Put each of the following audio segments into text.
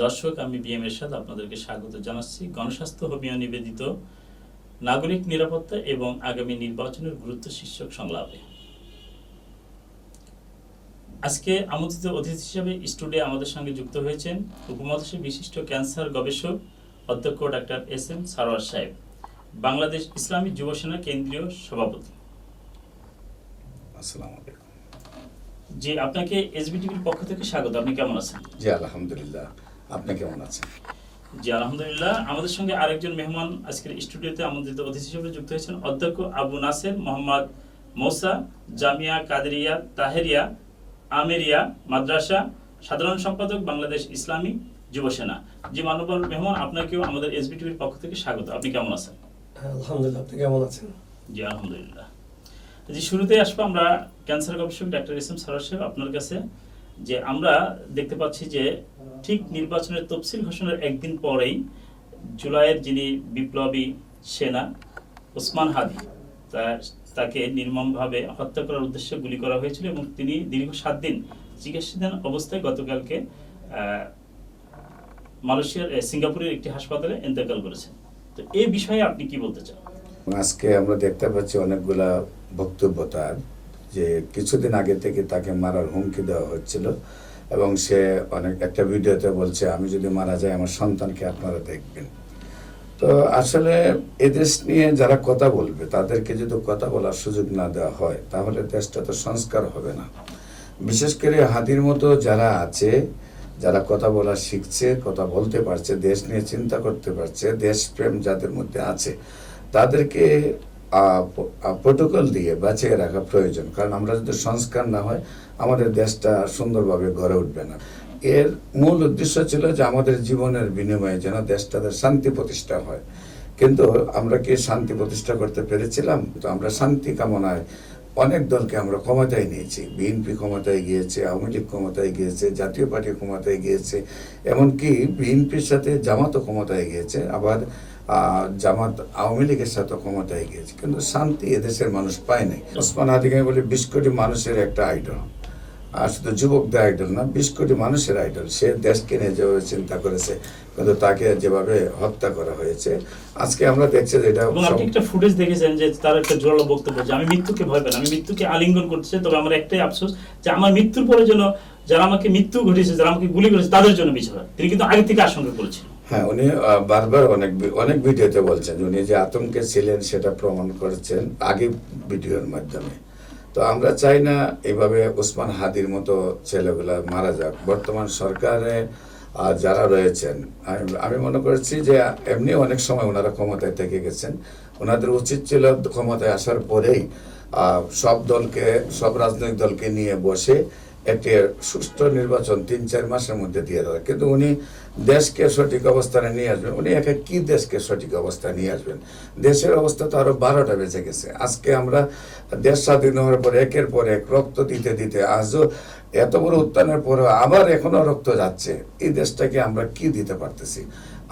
দর্শক, আমি বিএম এরশাদ আপনাদেরকে স্বাগত জানাচ্ছি গণস্বাস্থ্য হোমিও নিবেদিত নাগরিক নিরাপত্তা এবং আগামী নির্বাচনের গুরুত্ব শীর্ষক সংলাপে। আজকে আমন্ত্রিত অতিথি হিসেবে স্টুডিও আমাদের সঙ্গে যুক্ত হয়েছেন উপমহাদেশের বিশিষ্ট ক্যান্সার গবেষক অধ্যক্ষ ডাক্তার এস.এম. সারোয়ার সাহেব, বাংলাদেশ ইসলামী যুব সেনা কেন্দ্রীয় সভাপতি। আসসালামু আলাইকুম। জি, আপনাকে এসবিটিভির পক্ষ থেকে স্বাগত। আপনি কেমন আছেন? জি আলহামদুলিল্লাহ, আপনি কেমন আছেন? জি আলহামদুলিল্লাহ। আমাদের সঙ্গে আরেকজন মেহমান আজকের স্টুডিওতে আমন্ত্রিত অতিথি হিসেবে যুক্ত হয়েছেন অধ্যক্ষ আবু নাসের মোহাম্মদ মৌসা, জামিয়া কাদেরিয়া তাহেরিয়া আমেরিয়া মাদ্রাসা, সাধারণ সম্পাদক, বাংলাদেশ ইসলামী যুব সেনা। জি মাননীয় মেহমান, আপনাকেও আমাদের এসবিটিভির পক্ষ থেকে স্বাগত। আপনি কেমন আছেন? আলহামদুলিল্লাহ, আপনি কেমন আছেন? জি আলহামদুলিল্লাহ। জি, শুরুতে আসবো আমরা ক্যান্সার গবেষক ডাক্তার এস.এম. সারোয়ার সাহেব আপনার কাছে। যে আমরা দেখতে পাচ্ছি যে ঠিক নির্বাচনের তফসিল ঘোষণার একদিন পরেই জুলাইয়ের যিনি বিপ্লবী সেনা ওসমান হাদি তাকে নির্মমভাবে হত্যা করার উদ্দেশ্যে গুলি করা হয়েছিল এবং তিনি দীর্ঘ 7 দিন চিকিৎসাধীন অবস্থায় গতকালকে মালয়েশিয়ার সিঙ্গাপুরের একটি হাসপাতালে ইন্তেকাল করেছেন। তো এই বিষয়ে আপনি কি বলতে চান? আজকে আমরা দেখতে পাচ্ছি অনেকগুলা বক্তব্য তার, যে কিছুদিন আগে থেকে তাকে মারার হুমকি দেওয়া হচ্ছিল এবং সে একটা ভিডিওতে বলছে, আমি যদি মারা যাই আমার সন্তানকে আপনারা দেখবেন। তো আসলে এদেশ নিয়ে যারা কথা বলবে তাদেরকে যদি কথা বলার সুযোগ না দেওয়া হয় তাহলে দেশটা তো সংস্কার হবে না। বিশেষ করে হাদির মতো যারা আছে, যারা কথা বলা শিখছে, কথা বলতে পারছে, দেশ নিয়ে চিন্তা করতে পারছে, দেশপ্রেম যাদের মধ্যে আছে, তাদেরকে প্রোটোকল দিয়ে বাঁচিয়ে রাখা প্রয়োজন। কারণ আমরা যদি সংস্কার না হয় আমাদের দেশটা সুন্দরভাবে গড়ে উঠবে না। এর মূল উদ্দেশ্য ছিল যে আমাদের জীবনের বিনিময়ে যেন দেশটাতে শান্তি প্রতিষ্ঠা হয়। কিন্তু আমরা কি শান্তি প্রতিষ্ঠা করতে পেরেছিলাম? তো আমরা শান্তি কামনায় অনেক দলকে আমরা ক্ষমতায় নিয়েছি। বিএনপি ক্ষমতায় গিয়েছে, আওয়ামী লীগ ক্ষমতায় গিয়েছে, জাতীয় পার্টি ক্ষমতায় গিয়েছে, এমনকি বিএনপির সাথে জামাতও ক্ষমতায় গিয়েছে, আবার জামাত আওয়ামী লীগের সাথে ক্ষমতায় গিয়েছে, কিন্তু শান্তি এদেশের মানুষ পায় নাই। ওসমান হাদিকে বলে 20 কোটি মানুষের একটা আইডল, আর শুধু যুবকদের আইডল না, 20 কোটি মানুষের আইডল। সে দেশকে নিয়ে যেভাবে চিন্তা করেছে, কিন্তু তাকে যেভাবে হত্যা করা হয়েছে, আজকে আমরা দেখছি যে এটা আপনি একটা ফুটেজ দেখেছেন যে তার একটা জোরালো বক্তব্য যে আমি মৃত্যুকে ভয় পাই না, আমি মৃত্যুকে আলিঙ্গন করতে, তবে আমার একটাই আফসোস যে আমার মৃত্যুর পরে যেন যারা আমাকে মৃত্যু ঘটিয়েছে, যারা আমাকে গুলি করেছে তাদের জন্য বিচার হয়। তিনি কিন্তু আগে থেকে আশঙ্কা করেছিলেন। হ্যাঁ, উনি বারবার অনেক ভিডিওতে বলছেন উনি যে আতঙ্কে ছিলেন, সেটা প্রমাণ করেছেন আগে ভিডিওর মাধ্যমে। তো আমরা চাই না এভাবে ওসমান হাদির মতো ছেলেগুলা মারা যাক। বর্তমান সরকারে যারা রয়েছেন, আমি মনে করছি যে এমনি অনেক সময় ওনারা ক্ষমতায় থেকে গেছেন, ওনাদের উচিত ছিল ক্ষমতায় আসার পরেই সব রাজনৈতিক দলকে নিয়ে বসে একটি সুষ্ঠু নির্বাচন 3-4 মাসের মধ্যে দিয়ে দেওয়া। কিন্তু উনি দেশকে সঠিক অবস্থানে নিয়ে আসবেন। উনি একা কি দেশকে সঠিক অবস্থায় নিয়ে আসবেন? দেশের অবস্থা তো আরো 12টা বেঁচে গেছে। আজকে আমরা দেশ স্বাধীন হওয়ার পর একের পর এক রক্ত দিতে দিতে আজও এত বড় উত্থানের পরে আবার এখনো রক্ত যাচ্ছে। এই দেশটাকে আমরা কি দিতে পারতেছি?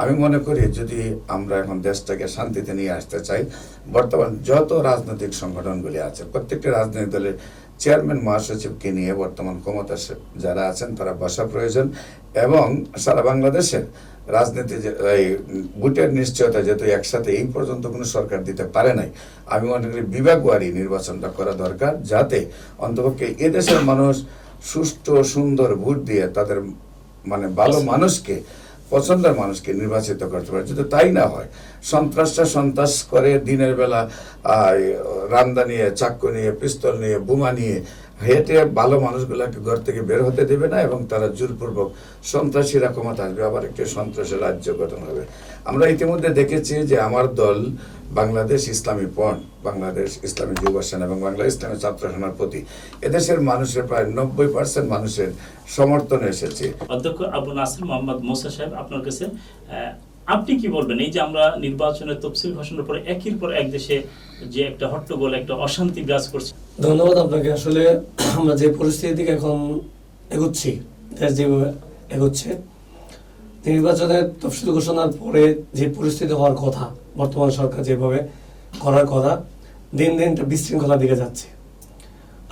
আমি মনে করি যদি আমরা এখন দেশটাকে শান্তিতে নিয়ে আসতে চাই, বর্তমান যত রাজনৈতিক সংগঠনগুলি আছে প্রত্যেকটা রাজনৈতিক দলের চেয়ারম্যান মহাসচিবকে নিয়ে বর্তমান ক্ষমতা যারা আছেন তারা বসা প্রয়োজন। এবং সারা বাংলাদেশের রাজনীতি ভোটের নিশ্চয়তা যেহেতু একসাথে এই পর্যন্ত কোনো সরকার দিতে পারে নাই, আমি মনে করি বিভাগওয়ারি নির্বাচনটা করা দরকার, যাতে অন্তপক্ষে এদেশের মানুষ সুষ্ঠু সুন্দর ভোট দিয়ে তাদের ভালো মানুষকে, পছন্দের মানুষকে নির্বাচিত করতে পারে। যদি তাই না হয়, সন্ত্রাস করে দিনের বেলা রান্দা নিয়ে, চাক্কু নিয়ে, পিস্তল নিয়ে, বোমা নিয়ে হেঁটে ভালো মানুষগুলাকে ঘর থেকে বের হতে দেবে না এবং তারা জোরপূর্বক সন্ত্রাসীরা ক্ষমতা আসবে, আবার একটি সন্ত্রাসের রাজ্য গঠন হবে। আমরা ইতিমধ্যে দেখেছি যে আমার দল বাংলাদেশ ইসলামী ফ্রন্ট, বাংলাদেশ ইসলামী যুব সেনা এবং বাংলাদেশ ইসলামী ছাত্র সেনার প্রতি এদেশের মানুষের প্রায় 90% মানুষের সমর্থন এসেছে। অধ্যক্ষ আবু নাসের মোহাম্মদ মৌসা সাহেব, আপনার কাছে আপনি কি বলবেন? এই যে আমরা নির্বাচনের তফসিল ঘোষণার পরে একের পর এক দেশে যে একটা হট্টগোল, একটা অশান্তি বিরাজ করছে। ধন্যবাদ আপনাকে। আসলে আমরা যে পরিস্থিতির দিকে এখন এগোচ্ছি, দেশ যেভাবে এগোচ্ছে, নির্বাচনের তফসিল ঘোষণার পরে যে পরিস্থিতি হওয়ার কথা, বর্তমান সরকার যেভাবে করার কথা, দিন দিন একটা বিশৃঙ্খলার দিকে যাচ্ছে।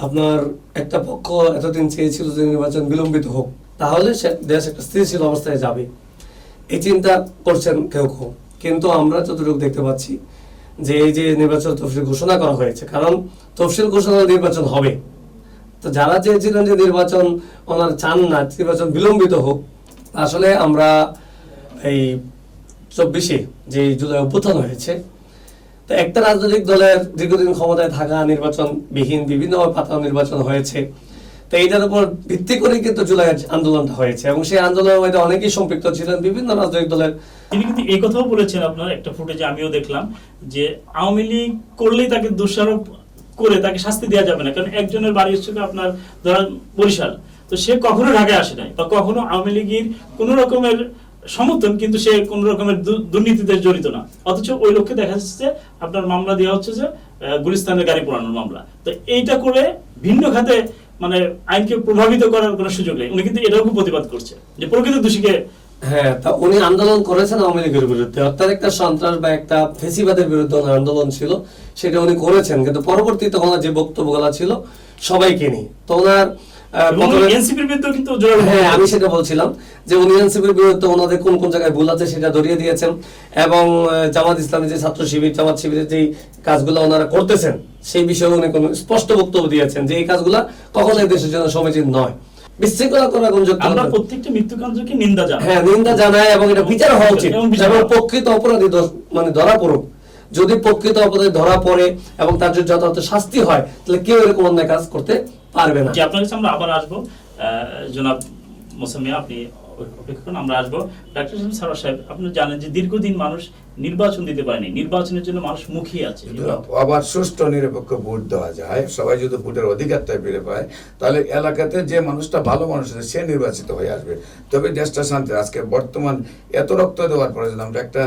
আপনার একটা পক্ষ এতদিন চেয়েছিল যে নির্বাচন বিলম্বিত হোক, তাহলে দেশ একটা স্থিতিশীল অবস্থায় যাবে, এই চিন্তা করছেন কেউ কেউ, কিন্তু আমরা যতটুকু দেখতে পাচ্ছি যে এই যে নির্বাচন তফসিল ঘোষণা করা হয়েছে, কারণ তফসিল ঘোষণা নির্বাচন হবে, তো যারা চেয়েছিলেন যে নির্বাচন ওনার চান না, নির্বাচন বিলম্বিত হোক, আসলে আমরা এই 24-এ যে জুলাই অভ্যুত্থান হয়েছে, তো একটা রাজনৈতিক দলের দীর্ঘদিন ক্ষমতায় থাকা নির্বাচন বিহীন বিভিন্ন পাতানো নির্বাচন হয়েছে, তো এইটার উপর ভিত্তি করেই কিন্তু জুলাই আন্দোলনটা হয়েছে, এবং সেই আন্দোলনের মধ্যে অনেকেই সম্পৃক্ত ছিলেন বিভিন্ন রাজনৈতিক দলের। তিনি কিন্তু এই কথাও বলেছেন, আপনার একটা ফুটেজে আমিও দেখলাম, যে আওয়ামী লীগ করলেই তাকে দোষারোপ করে তাকে শাস্তি দেওয়া যাবে না, কারণ একজনের বাড়ি হচ্ছে আপনার ধরেন বরিশাল, তো সে কখনো ঢাকায় আসে নাই বা কখনো আওয়ামী লীগের কোন রকমের সমর্থন, কিন্তু সে কোন রকমের দুর্নীতিতে জড়িত না, অথচ ওই লোককে দেখা যাচ্ছে আপনার মামলা দেওয়া হচ্ছে যে গুলিস্তানের গাড়ি পোড়ানোর মামলা। তো এইটা করে ভিন্ন খাতে মানে আইনকে প্রভাবিত করার কোনো সুযোগ নেই। উনি কিন্তু এটাও প্রতিবাদ করছে যে প্রকৃত দোষীকে। হ্যাঁ, তা উনি আন্দোলন করেছেন আওয়ামী লীগের বিরুদ্ধে, অর্থাৎ একটা সন্ত্রাস বা একটা ফেসিবাদের বিরুদ্ধে ওনার আন্দোলন ছিল, সেটা উনি করেছেন, কিন্তু পরবর্তীতে ওনার যে বক্তব্যগুলো ছিল সবাইকে নিয়ে, তো ওনার এনসিপির বিরুদ্ধে কিন্তু জোরালো। হ্যাঁ, আমি সেটা বলছিলাম যে উনি এনসিপির বিরুদ্ধে ওনাদের কোন কোন জায়গায় ভুল আছে সেটা ধরিয়ে দিয়েছেন, এবং জামাত ইসলামী যে ছাত্র শিবির, জামাত শিবিরের যে কাজগুলো ওনারা করতেছেন সেই বিষয়ে উনি কোনো স্পষ্ট বক্তব্য দিয়েছেন যে এই কাজগুলা কখনো এই দেশের জন্য সমীচীন নয়। বিশৃঙ্খলা করা আমরা প্রত্যেকটা মৃত্যুকাণ্ডকে নিন্দা জানাই। হ্যাঁ, নিন্দা জানাই, এবং এটা বিচার হওয়া উচিত, এবং প্রকৃত অপরাধী মানে ধরা পড়ুক। যদি প্রকৃত অপরাধী ধরা পড়ে এবং তার যদি যথাযথ শাস্তি হয়, তাহলে কেউ এরকম অন্যায় কাজ করতে পারবে না। আপনার কাছে আমরা আবার আসবো, জনাব মোসাম্মিয়া, আপনি অপেক্ষা করুন, আমরা আসবো। ডাক্তার সারোয়ার সাহেব, আপনি জানেন যে দীর্ঘদিন মানুষ নির্বাচন দিতে পারেনি, নির্বাচনের জন্য মানুষ মুখিয়ে আছে। আবার সুষ্ঠু নিরপেক্ষ ভোট দেওয়া যায়, সবাই যদি ভোটের অধিকারটা ফিরে পায়, তাহলে এলাকাতে যে মানুষটা ভালো মানুষ আছে সে নির্বাচিত হয়ে আসবে, তবে দেশটা শান্তি। আজকে বর্তমান এত রক্ত দেওয়ার পরে যদি আমরা একটা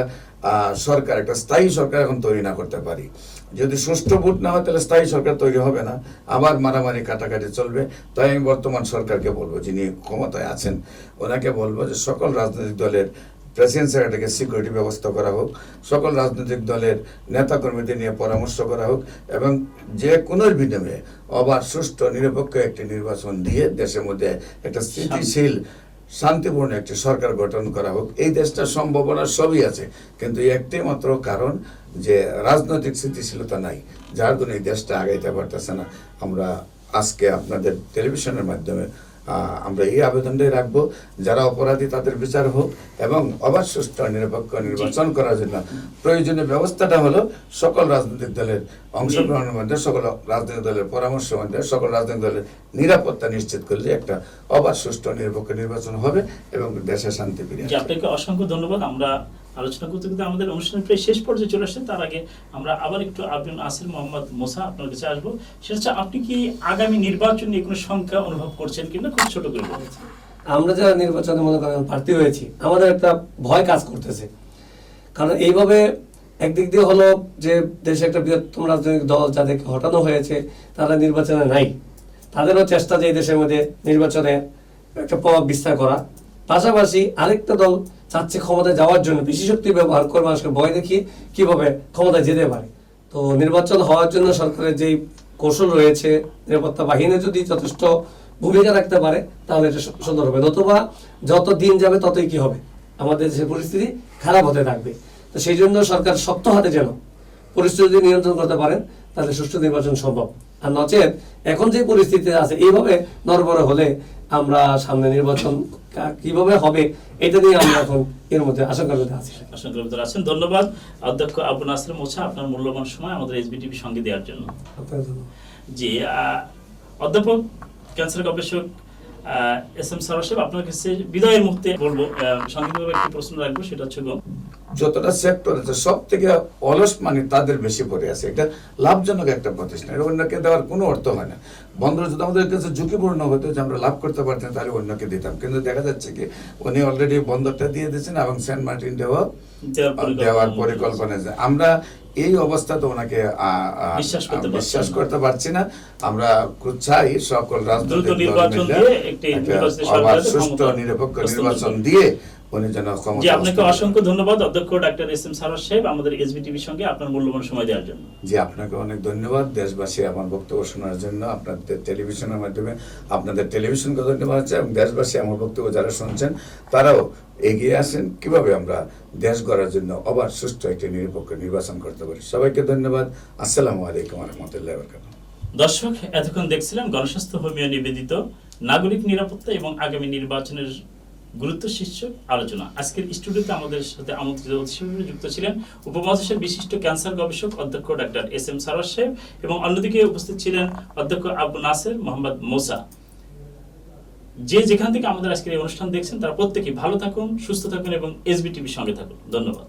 সরকার, একটা স্থায়ী সরকার এখন তৈরি না করতে পারি, যদি সুষ্ঠু ভোট না হয় তাহলে স্থায়ী সরকার তৈরি হবে না, আবার মারামারি কাটাকাটি চলবে। তাই আমি বর্তমান সরকারকে বলবো, যিনি ক্ষমতায় আছেন ওনাকে বলবো যে সকল রাজনৈতিক দলের প্রেসিডেন্ট সেক্রেটারিকে সিকিউরিটি ব্যবস্থা করা হোক, সকল রাজনৈতিক দলের নেতাকর্মীদের নিয়ে পরামর্শ করা হোক, এবং যে কোনো বিনিময়ে অবাধ সুষ্ঠু নিরপেক্ষ একটি নির্বাচন দিয়ে দেশের মধ্যে একটা স্থিতিশীল শান্তিপূর্ণ একটি সরকার গঠন করা হোক। এই দেশটার সম্ভাবনা সবই আছে, কিন্তু একটি মাত্র কারণ যে রাজনৈতিক স্থিতিশীলতা নাই, যার জন্য এই দেশটা আগাইতে পারতেছে না। আমরা আজকে আপনাদের টেলিভিশনের মাধ্যমে আমরা এই আবেদনটাই রাখবো, যারা অপরাধী তাদের বিচার হোক, এবং অবাধ সুষ্ঠু নিরপেক্ষ নির্বাচন করার জন্য প্রয়োজনীয় ব্যবস্থাটা হলো সকল রাজনৈতিক দলের অংশগ্রহণের মধ্যে, সকল রাজনৈতিক দলের পরামর্শের মধ্যে, সকল রাজনৈতিক দলের নিরাপত্তা নিশ্চিত করলে একটা অবাধ সুষ্ঠু নিরপেক্ষ নির্বাচন হবে এবং দেশে শান্তি ফিরে আসবে। আপনাকে অসংখ্য ধন্যবাদ। আমরা আলোচনা করতে করতে আমাদের অনুষ্ঠানের প্রায় শেষ পর্যায়ে চলে আসছে। তার আগে আমরা আবার একটু আব্দুল আসির মোহাম্মদ মোসা আপনার কাছে আসবো। সেটা হচ্ছে, আপনি কি আগামী নির্বাচন নিয়ে কোনো সংখ্যা অনুভব করছেন কিনা, খুব ছোট করে বলুন। আমরা যারা নির্বাচনে মনে করেন প্রার্থী হয়েছি, আমাদের একটা ভয় কাজ করতেছে, কারণ এইভাবে একদিক দিয়ে হলো যে দেশে একটা বৃহত্তম রাজনৈতিক দল যাদেরকে হটানো হয়েছে তারা নির্বাচনে নাই, তাদেরও চেষ্টা যে এই দেশের মধ্যে নির্বাচনে একটা প্রভাব বিস্তার করা, পাশাপাশি আরেকটা দল চাচ্ছে ক্ষমতায় যাওয়ার জন্য বেশি শক্তি ব্যবহার করে মানুষকে ভয় দেখিয়ে কিভাবে ক্ষমতায় যেতে পারে। তো নির্বাচন হওয়ার জন্য সরকারের যেই কৌশল রয়েছে, নিরাপত্তা বাহিনী যদি যথেষ্ট ভূমিকা রাখতে পারে তাহলে এটা সুন্দর হবে, নতুবা যত দিন যাবে ততই কি হবে, আমাদের দেশের পরিস্থিতি খারাপ হতে থাকবে। তো সেই জন্য সরকার শক্ত হাতে যেন পরিস্থিতি যদি নিয়ন্ত্রণ করতে পারেন তাহলে সুষ্ঠু নির্বাচন সম্ভব, আর নচেত এখন যে পরিস্থিতি আছে এইভাবে নড়বড়ে হলে আমরা সামনে নির্বাচন কিভাবে হবে এটা নিয়ে আমরা এখন এর মধ্যে আশঙ্কার মধ্যে আছি। আশঙ্কার মধ্যে আছেন। ধন্যবাদ অধ্যক্ষ আবু নাসির মোছা, আপনার মূল্যবান সময় আমাদের এসবিটিভি সঙ্গে দেওয়ার জন্য। জি, অধ্যাপক ক্যান্সার গবেষক এস এম সারোয়ার সাহেব, আপনার কাছে বিদায়ের মুহূর্তে বলবো, সংক্ষিপ্তভাবে একটি প্রশ্ন রাখবো, সেটা হচ্ছে যতটা সেক্টর আছে সব থেকে অলস মানে তাদের বেশি পড়ে আছে, এটা লাভজনক একটা প্রতিষ্ঠান, এটা অন্যকে দেওয়ার কোনো অর্থ হয় না। বন্ধ যদি আমাদের কাছে ঝুঁকিপূর্ণ হতো যে আমরা লাভ করতে পারতাম তাহলে অন্যকে দিতাম, কিন্তু দেখা যাচ্ছে কি উনি অলরেডি বন্দরটা দিয়ে দিয়েছেন এবং সেন্ট মার্টিন দেওয়ার পরিকল্পনা আছে। আমরা এই অবস্থাতে ওনাকে বিশ্বাস করতে পারছি না। আমরা চাই সকল রাজনৈতিক দল মিলে সুষ্ঠু নিরপেক্ষ নির্বাচন দিয়ে উনি যেন জি, আপনাকে অসংখ্য ধন্যবাদ অধ্যক্ষ ডাক্তার এস এম সারোয়ার সাহেব আমাদের এসবিটিভির সঙ্গে আপনার মূল্যবান সময় দেওয়ার জন্য। জি, আপনাকে অনেক ধন্যবাদ দেশবাসী আমার বক্তব্য শোনার জন্য, আপনাদের টেলিভিশনের মাধ্যমে আপনাদের টেলিভিশনকে ধন্যবাদ হচ্ছে, এবং দেশবাসী আমার বক্তব্য যারা শুনছেন তারাও এগিয়ে আসেন কিভাবে আমরা দেশ গড়ার জন্য আবার সুষ্ঠু একটি নিরপেক্ষ নির্বাচন করতে পারি। সবাইকে ধন্যবাদ। আসসালামু আলাইকুম রহমতুল্লাহ বরকাত। দর্শক, এতক্ষণ দেখছিলেন গণস্বাস্থ্য হোমিও নিবেদিত নাগরিক নিরাপত্তা এবং আগামী নির্বাচনের গুরুত্ব শীর্ষক আলোচনা। আজকের স্টুডিওতে আমাদের সাথে আমন্ত্রিত অতিথি হিসেবে যুক্ত ছিলেন উপমহাদেশের বিশিষ্ট ক্যান্সার গবেষক অধ্যক্ষ ডাক্তার এস এম সারোয়ার সাহেব, এবং অন্যদিকে উপস্থিত ছিলেন অধ্যক্ষ আবু নাসের মোহাম্মদ মোসা। যে যেখান থেকে আমাদের আজকের এই অনুষ্ঠান দেখছেন তারা প্রত্যেকেই ভালো থাকুন, সুস্থ থাকুন এবং এসবিটিভির সঙ্গে থাকুন। ধন্যবাদ।